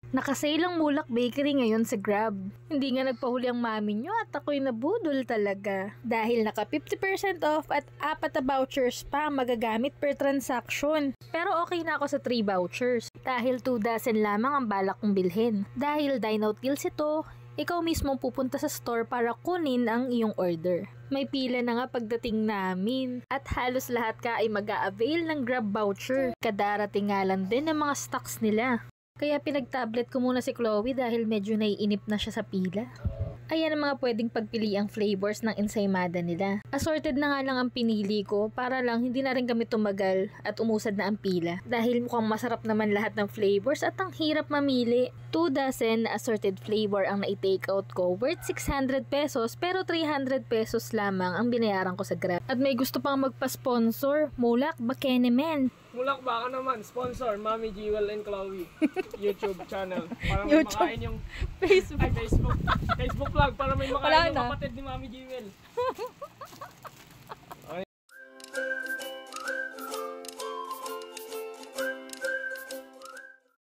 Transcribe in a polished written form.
Nakasale ang Mulak Bakery ngayon sa Grab. Hindi nga nagpahuli ang mami nyo at ako'y nabudol talaga. Dahil naka 50% off at 4 na vouchers pa magagamit per transaction. Pero okay na ako sa 3 vouchers. Dahil 2 dozen lamang ang balak kong bilhin. Dahil dine out deals ito, ikaw mismo pupunta sa store para kunin ang iyong order. May pila na nga pagdating namin at halos lahat ka ay mag-a-avail ng Grab voucher. Kadarating nga lang din ang mga stocks nila. Kaya pinag-tablet ko muna si Chloe dahil medyo naiinip na siya sa pila. Ayan ang mga pwedeng pagpiliang flavors ng ensaymada nila. Assorted na nga lang ang pinili ko para lang hindi na rin kami tumagal at umusad na ang pila. Dahil mukhang masarap naman lahat ng flavors at ang hirap mamili. 2 dozen na assorted flavor ang na-take out ko worth 600 pesos pero 300 pesos lamang ang binayaran ko sa Grab. At may gusto pang magpa-sponsor, Mulak Bakenemen. Mulak baka naman, sponsor, Mami Jewel and Chloe YouTube channel. Para may makain yung Facebook. Facebook vlog, para may makain yung kapatid ni Mami Jewel.